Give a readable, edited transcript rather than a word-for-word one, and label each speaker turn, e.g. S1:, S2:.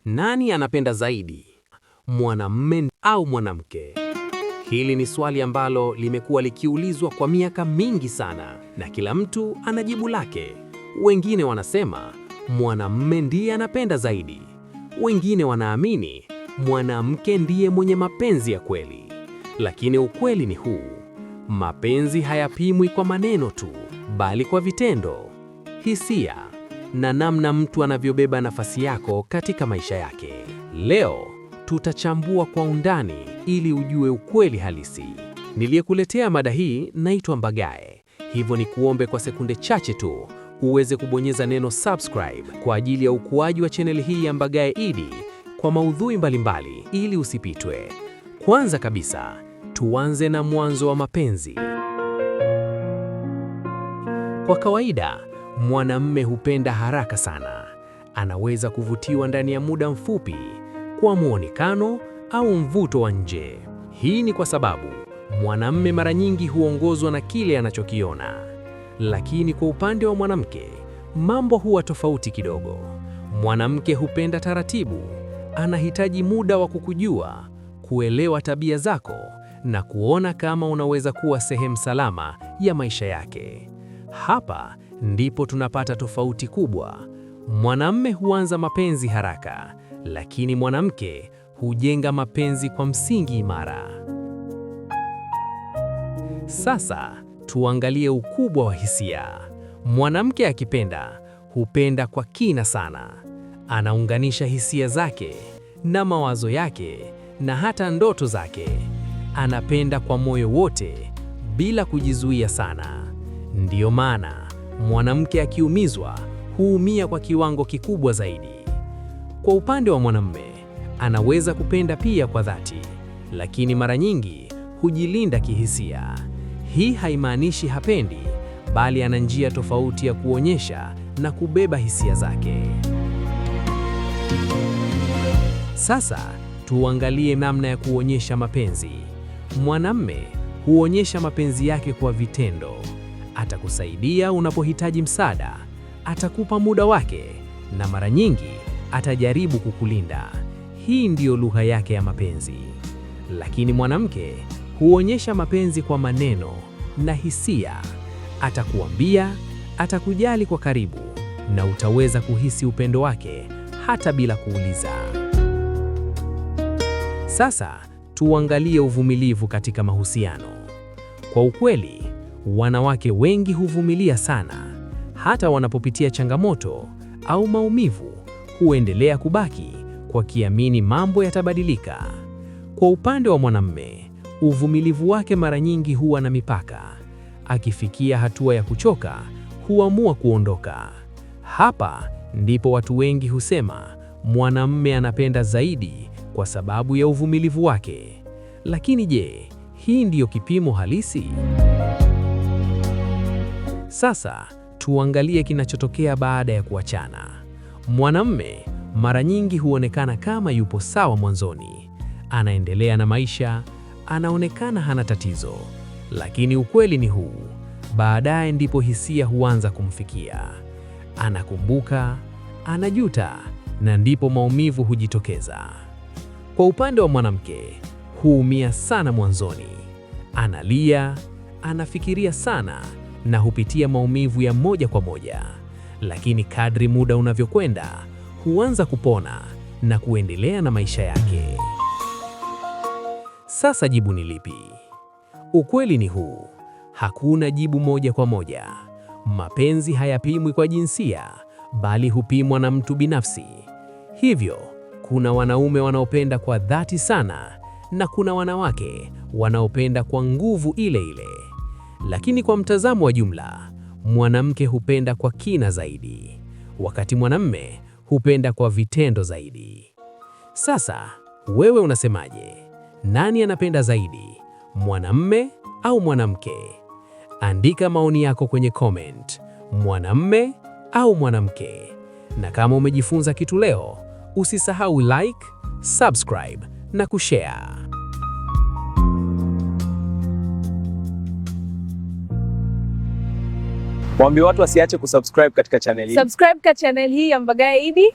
S1: Nani anapenda zaidi, mwanamume au mwanamke? Hili ni swali ambalo limekuwa likiulizwa kwa miaka mingi sana, na kila mtu ana jibu lake. Wengine wanasema mwanamume ndiye anapenda zaidi. Wengine wanaamini mwanamke ndiye mwenye mapenzi ya kweli. Lakini ukweli ni huu: mapenzi hayapimwi kwa maneno tu, bali kwa vitendo, hisia na namna mtu anavyobeba nafasi yako katika maisha yake. Leo tutachambua kwa undani ili ujue ukweli halisi. Niliyekuletea mada hii naitwa Mbagae, hivyo ni kuombe kwa sekunde chache tu uweze kubonyeza neno subscribe kwa ajili ya ukuaji wa chaneli hii ya Mbagae Edi kwa maudhui mbalimbali ili usipitwe. Kwanza kabisa, tuanze na mwanzo wa mapenzi. Kwa kawaida, mwanamume hupenda haraka sana. Anaweza kuvutiwa ndani ya muda mfupi kwa muonekano au mvuto wa nje. Hii ni kwa sababu mwanamume mara nyingi huongozwa na kile anachokiona. Lakini kwa upande wa mwanamke, mambo huwa tofauti kidogo. Mwanamke hupenda taratibu. Anahitaji muda wa kukujua, kuelewa tabia zako na kuona kama unaweza kuwa sehemu salama ya maisha yake. Hapa ndipo tunapata tofauti kubwa. Mwanamume huanza mapenzi haraka, lakini mwanamke hujenga mapenzi kwa msingi imara. Sasa tuangalie ukubwa wa hisia. Mwanamke akipenda, hupenda kwa kina sana. Anaunganisha hisia zake na mawazo yake na hata ndoto zake. Anapenda kwa moyo wote bila kujizuia sana. Ndiyo maana mwanamke akiumizwa huumia kwa kiwango kikubwa zaidi. Kwa upande wa mwanamume, anaweza kupenda pia kwa dhati, lakini mara nyingi hujilinda kihisia. Hii haimaanishi hapendi, bali ana njia tofauti ya kuonyesha na kubeba hisia zake. Sasa tuangalie namna ya kuonyesha mapenzi. Mwanamume huonyesha mapenzi yake kwa vitendo. Atakusaidia unapohitaji msaada, atakupa muda wake, na mara nyingi atajaribu kukulinda. Hii ndiyo lugha yake ya mapenzi. Lakini mwanamke huonyesha mapenzi kwa maneno na hisia. Atakuambia, atakujali kwa karibu, na utaweza kuhisi upendo wake hata bila kuuliza. Sasa tuangalie uvumilivu katika mahusiano. Kwa ukweli, wanawake wengi huvumilia sana. Hata wanapopitia changamoto au maumivu, huendelea kubaki kwa kiamini mambo yatabadilika. Kwa upande wa mwanamume, uvumilivu wake mara nyingi huwa na mipaka. Akifikia hatua ya kuchoka, huamua kuondoka. Hapa ndipo watu wengi husema mwanamume anapenda zaidi kwa sababu ya uvumilivu wake. Lakini je, hii ndiyo kipimo halisi? Sasa tuangalie kinachotokea baada ya kuachana. Mwanamume mara nyingi huonekana kama yupo sawa mwanzoni. Anaendelea na maisha, anaonekana hana tatizo. Lakini ukweli ni huu: baadaye ndipo hisia huanza kumfikia. Anakumbuka, anajuta, na ndipo maumivu hujitokeza. Kwa upande wa mwanamke, huumia sana mwanzoni. Analia, anafikiria sana na hupitia maumivu ya moja kwa moja. Lakini kadri muda unavyokwenda, huanza kupona na kuendelea na maisha yake. Sasa jibu ni lipi? Ukweli ni huu: hakuna jibu moja kwa moja. Mapenzi hayapimwi kwa jinsia, bali hupimwa na mtu binafsi. Hivyo, kuna wanaume wanaopenda kwa dhati sana na kuna wanawake wanaopenda kwa nguvu ile ile. Lakini kwa mtazamo wa jumla, mwanamke hupenda kwa kina zaidi, wakati mwanamume hupenda kwa vitendo zaidi. Sasa, wewe unasemaje? Nani anapenda zaidi, mwanamume au mwanamke? Andika maoni yako kwenye comment, mwanamume au mwanamke. Na kama umejifunza kitu leo, usisahau like, subscribe na kushare.
S2: Waambie watu wasiache kusubscribe katika channel hii.
S3: Subscribe katika channel hii ya Mbagae Edi.